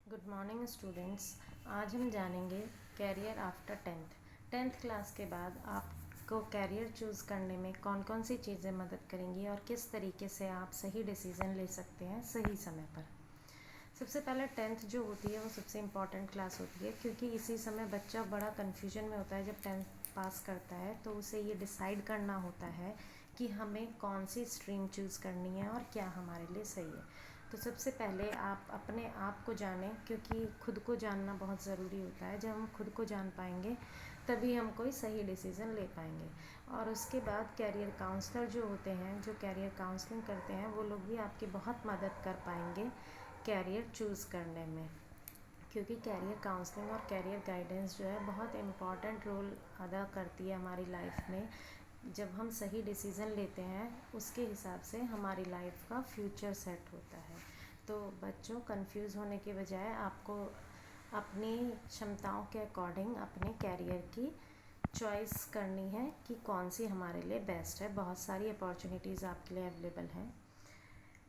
Good morning students. आज हम जानेंगे कैरियर आफ्टर टेंथ क्लास के बाद आपको कैरियर चूज़ करने में कौन कौन सी चीज़ें मदद करेंगी और किस तरीके से आप सही डिसीज़न ले सकते हैं सही समय पर। सबसे पहले टेंथ जो होती है वो सबसे इम्पॉर्टेंट क्लास होती है, क्योंकि इसी समय बच्चा बड़ा कन्फ्यूजन में होता है। जब टेंथ पास करता है तो उसे ये डिसाइड करना होता है कि हमें कौन सी स्ट्रीम चूज़ करनी है और क्या हमारे लिए सही है। तो सबसे पहले आप अपने आप को जानें, क्योंकि खुद को जानना बहुत ज़रूरी होता है। जब हम खुद को जान पाएंगे तभी हम कोई सही डिसीज़न ले पाएंगे। और उसके बाद कैरियर काउंसलर जो होते हैं, जो कैरियर काउंसलिंग करते हैं, वो लोग भी आपकी बहुत मदद कर पाएंगे कैरियर चूज़ करने में, क्योंकि कैरियर काउंसलिंग और कैरियर गाइडेंस जो है बहुत इम्पॉर्टेंट रोल अदा करती है हमारी लाइफ में। जब हम सही डिसीज़न लेते हैं उसके हिसाब से हमारी लाइफ का फ्यूचर सेट होता है। तो बच्चों, कंफ्यूज होने के बजाय आपको अपनी क्षमताओं के अकॉर्डिंग अपने कैरियर की चॉइस करनी है कि कौन सी हमारे लिए बेस्ट है। बहुत सारी अपॉर्चुनिटीज़ आपके लिए अवेलेबल हैं।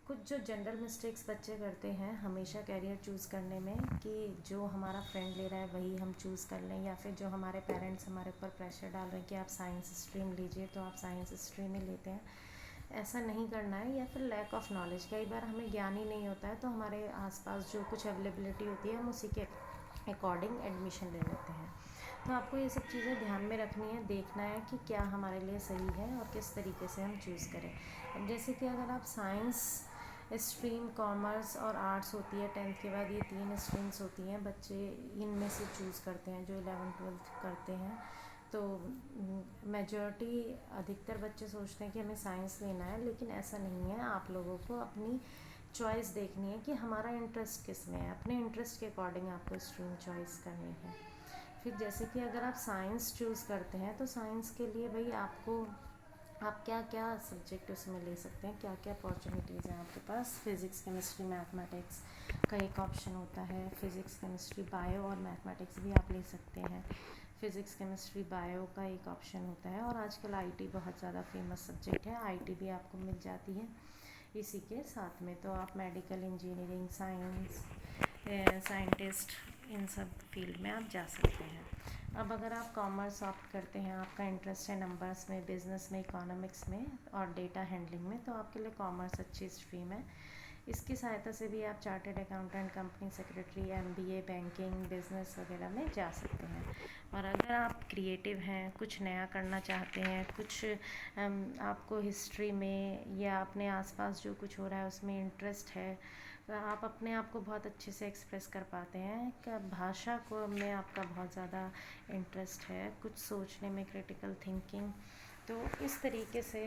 कुछ जो जनरल मिस्टेक्स बच्चे करते हैं हमेशा कैरियर चूज़ करने में, कि जो हमारा फ्रेंड ले रहा है वही हम चूज़ कर लें, या फिर जो हमारे पेरेंट्स हमारे ऊपर प्रेशर डाल रहे हैं कि आप साइंस स्ट्रीम लीजिए तो आप साइंस स्ट्रीम ही लेते हैं। ऐसा नहीं करना है। या फिर लैक ऑफ नॉलेज, कई बार हमें ज्ञान ही नहीं होता है तो हमारे आसपास जो कुछ अवेलेबिलिटी होती है हम उसी के अकॉर्डिंग एडमिशन ले लेते हैं। तो आपको ये सब चीज़ें ध्यान में रखनी है, देखना है कि क्या हमारे लिए सही है और किस तरीके से हम चूज़ करें। अब जैसे कि अगर आप साइंस स्ट्रीम, कॉमर्स और आर्ट्स होती है टेंथ के बाद, ये तीन स्ट्रीम्स होती हैं, बच्चे इनमें से चूज़ करते हैं जो 11th-12th करते हैं। तो मेजॉरिटी अधिकतर बच्चे सोचते हैं कि हमें साइंस लेना है, लेकिन ऐसा नहीं है। आप लोगों को अपनी चॉइस देखनी है कि हमारा इंटरेस्ट किस में है। अपने इंटरेस्ट के अकॉर्डिंग आपको स्ट्रीम चॉइस करनी है। फिर जैसे कि अगर आप साइंस चूज़ करते हैं तो साइंस के लिए भाई आपको आप क्या क्या सब्जेक्ट उसमें ले सकते हैं, क्या क्या अपॉर्चुनिटीज़ हैं आपके पास। फिज़िक्स, केमिस्ट्री, मैथमेटिक्स का एक ऑप्शन होता है। फिज़िक्स, केमिस्ट्री, बायो और मैथमेटिक्स भी आप ले सकते हैं। फिज़िक्स, केमिस्ट्री, बायो का एक ऑप्शन होता है। और आजकल आईटी बहुत ज़्यादा फेमस सब्जेक्ट है, आईटी भी आपको मिल जाती है इसी के साथ में। तो आप मेडिकल, इंजीनियरिंग, साइंस, साइंटिस्ट, इन सब फील्ड में आप जा सकते हैं। अब अगर आप कॉमर्स ऑप्ट करते हैं, आपका इंटरेस्ट है नंबर्स में, बिज़नेस में, इकोनॉमिक्स में और डेटा हैंडलिंग में, तो आपके लिए कॉमर्स अच्छी स्ट्रीम है। इसकी सहायता से भी आप chartered accountant, company secretary, MBA, banking, business वगैरह में जा सकते हैं। और अगर आप क्रिएटिव हैं, कुछ नया करना चाहते हैं, कुछ आपको हिस्ट्री में या अपने आसपास जो कुछ हो रहा है उसमें इंटरेस्ट है, तो आप अपने आप को बहुत अच्छे से एक्सप्रेस कर पाते हैं, कि भाषा को में आपका बहुत ज़्यादा इंटरेस्ट है, कुछ सोचने में, क्रिटिकल थिंकिंग। तो इस तरीके से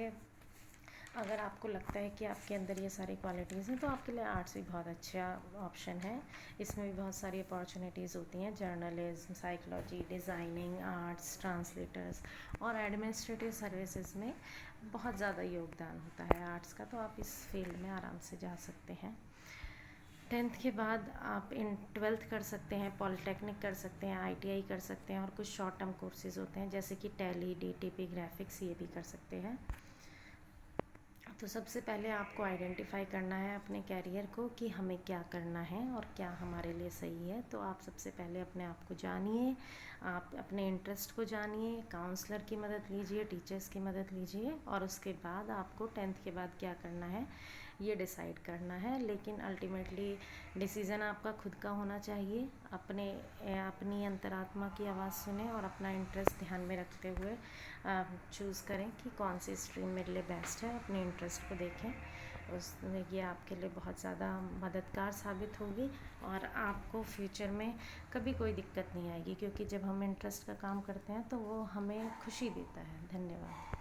अगर आपको लगता है कि आपके अंदर ये सारी क्वालिटीज़ हैं तो आपके लिए आर्ट्स भी बहुत अच्छा ऑप्शन है। इसमें भी बहुत सारी अपॉर्चुनिटीज़ होती हैं, journalism, psychology, designing, arts, translators और एडमिनिस्ट्रेटिव सर्विसेज में बहुत ज़्यादा योगदान होता है आर्ट्स का। तो आप इस फील्ड में आराम से जा सकते हैं। टेंथ के बाद आप 12th कर सकते हैं, पॉलिटेक्निक कर सकते हैं, आईटीआई कर सकते हैं और कुछ शॉर्ट टर्म कोर्सेज़ होते हैं जैसे कि टैली, डीटीपी, ग्राफिक्स, ये भी कर सकते हैं। तो सबसे पहले आपको आइडेंटिफाई करना है अपने कैरियर को कि हमें क्या करना है और क्या हमारे लिए सही है। तो आप सबसे पहले अपने आप को जानिए, आप अपने इंटरेस्ट को जानिए, काउंसलर की मदद लीजिए, टीचर्स की मदद लीजिए और उसके बाद आपको टेंथ के बाद क्या करना है ये डिसाइड करना है। लेकिन अल्टीमेटली डिसीज़न आपका खुद का होना चाहिए। अपनी अंतरात्मा की आवाज़ सुने और अपना इंटरेस्ट ध्यान में रखते हुए चूज़ करें कि कौन सी स्ट्रीम मेरे लिए बेस्ट है। अपने इंटरेस्ट को देखें, उसमें ये आपके लिए बहुत ज़्यादा मददगार साबित होगी और आपको फ्यूचर में कभी कोई दिक्कत नहीं आएगी, क्योंकि जब हम इंटरेस्ट का काम करते हैं तो वो हमें खुशी देता है। धन्यवाद।